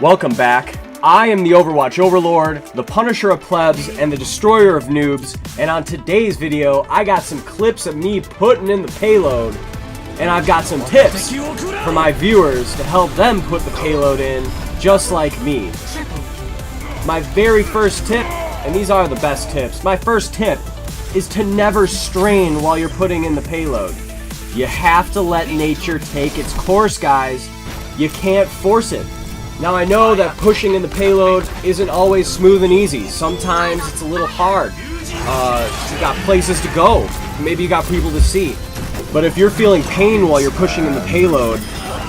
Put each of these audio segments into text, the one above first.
Welcome back. I am the Overwatch Overlord, the Punisher of plebs, and the Destroyer of noobs, and on today's video, I got some clips of me putting in the payload, and I've got some tips for my viewers to help them put the payload in, just like me. My very first tip, and these are the best tips, my first tip is to never strain while you're putting in the payload. You have to let nature take its course, guys. You can't force it. Now I know that pushing in the payload isn't always smooth and easy. Sometimes it's a little hard. You got places to go. Maybe you got people to see. But if you're feeling pain while you're pushing in the payload,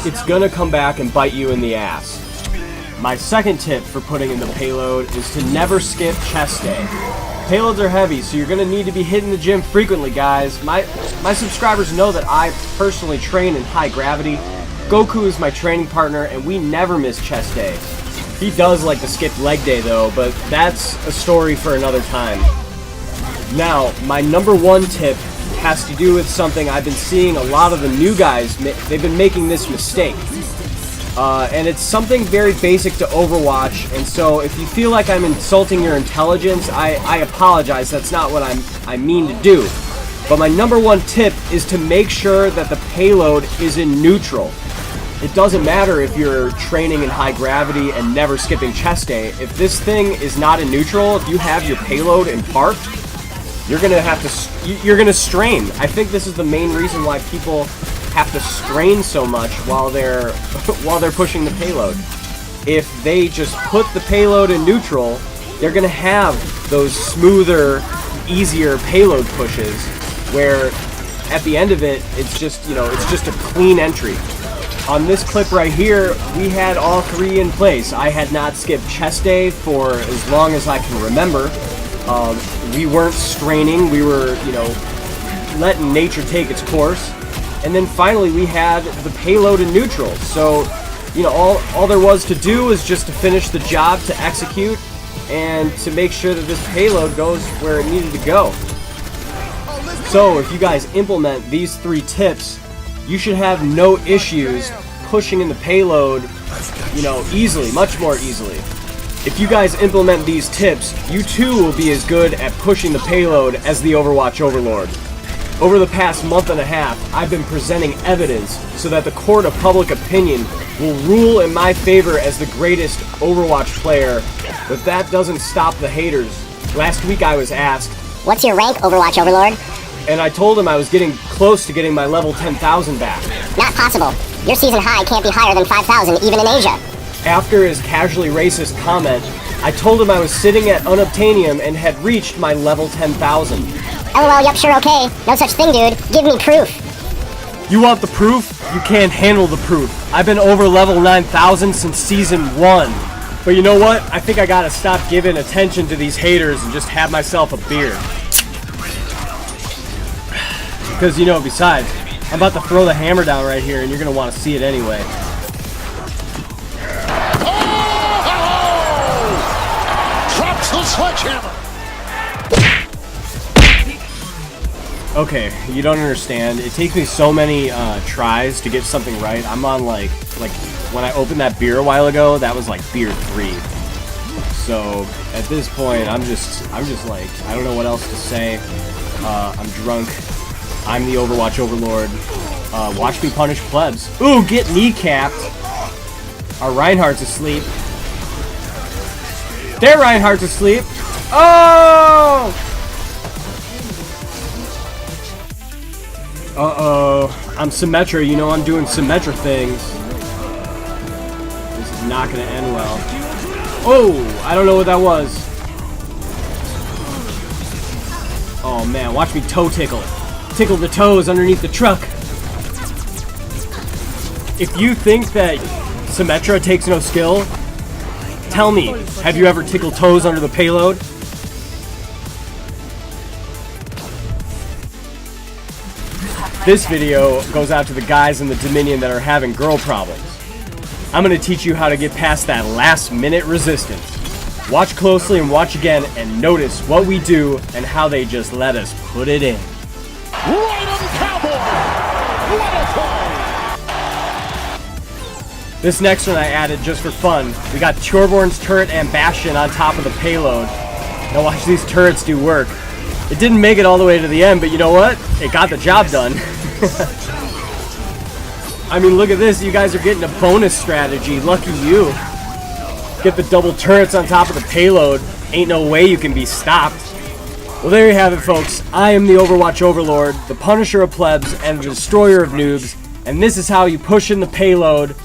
it's gonna come back and bite you in the ass. My second tip for putting in the payload is to never skip chest day. Payloads are heavy, so you're gonna need to be hitting the gym frequently, guys. My subscribers know that I personally train in high gravity. Goku is my training partner, and we never miss chest day. He does like to skip leg day, though, but that's a story for another time. Now, my number one tip has to do with something I've been seeing a lot of the new guys, they've been making this mistake. And it's something very basic to Overwatch, and so if you feel like I'm insulting your intelligence, I apologize, that's not what I mean to do. But my number one tip is to make sure that the payload is in neutral. It doesn't matter if you're training in high gravity and never skipping chest day. If this thing is not in neutral, if you have your payload in park, you're gonna strain. I think this is the main reason why people have to strain so much while they're pushing the payload. If they just put the payload in neutral, they're gonna have those smoother, easier payload pushes where at the end of it, it's just a clean entry. On this clip right here, we had all three in place. I had not skipped chest day for as long as I can remember. We weren't straining, we were, letting nature take its course. And then finally we had the payload in neutral. So, all there was to do was just to finish the job, to execute, and to make sure that this payload goes where it needed to go. So if you guys implement these three tips, you should have no issues pushing in the payload, easily, much more easily. If you guys implement these tips, you too will be as good at pushing the payload as the Overwatch Overlord. Over the past month and a half, I've been presenting evidence so that the court of public opinion will rule in my favor as the greatest Overwatch player, but that doesn't stop the haters. Last week I was asked, "What's your rank, Overwatch Overlord?" And I told him I was getting close to getting my level 10,000 back. Not possible. Your season high can't be higher than 5,000, even in Asia. After his casually racist comment, I told him I was sitting at Unobtanium and had reached my level 10,000. LOL, yup, sure, okay. No such thing, dude. Give me proof. You want the proof? You can't handle the proof. I've been over level 9,000 since season 1. But you know what? I think I gotta stop giving attention to these haters and just have myself a beer. Because, besides, I'm about to throw the hammer down right here and you're going to want to see it anyway. Drops the sledgehammer. Okay, you don't understand. It takes me so many tries to get something right. I'm on like when I opened that beer a while ago, that was like beer 3. So at this point, I'm just like, I don't know what else to say. I'm drunk. I'm the Overwatch Overlord. Watch me punish plebs. Ooh, get kneecapped. Our Reinhardt's asleep. Their Reinhardt's asleep. Oh! Uh-oh. I'm Symmetra. I'm doing Symmetra things. This is not going to end well. Oh! I don't know what that was. Oh, man. Watch me toe tickle. Tickle the toes underneath the truck. If you think that Symmetra takes no skill, tell me, have you ever tickled toes under the payload? This video goes out to the guys in the Dominion that are having girl problems. I'm going to teach you how to get past that last minute resistance. Watch closely and watch again and notice what we do and how they just let us put it in. This next one I added just for fun. We got Torbjorn's turret and bastion on top of the payload. Now watch these turrets do work. It didn't make it all the way to the end, but you know what? It got the job done. I mean, look at this. You guys are getting a bonus strategy. Lucky you. Get the double turrets on top of the payload. Ain't no way you can be stopped. Well, there you have it, folks. I am the Overwatch Overlord, the Punisher of plebs, and the Destroyer of noobs. And this is how you push in the payload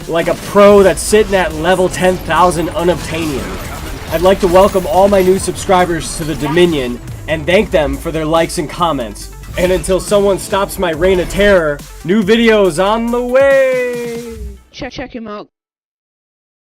like a pro that's sitting at level 10,000 Unobtanium. I'd like to welcome all my new subscribers to the Dominion and thank them for their likes and comments. And until someone stops my reign of terror, new videos on the way! Check him out.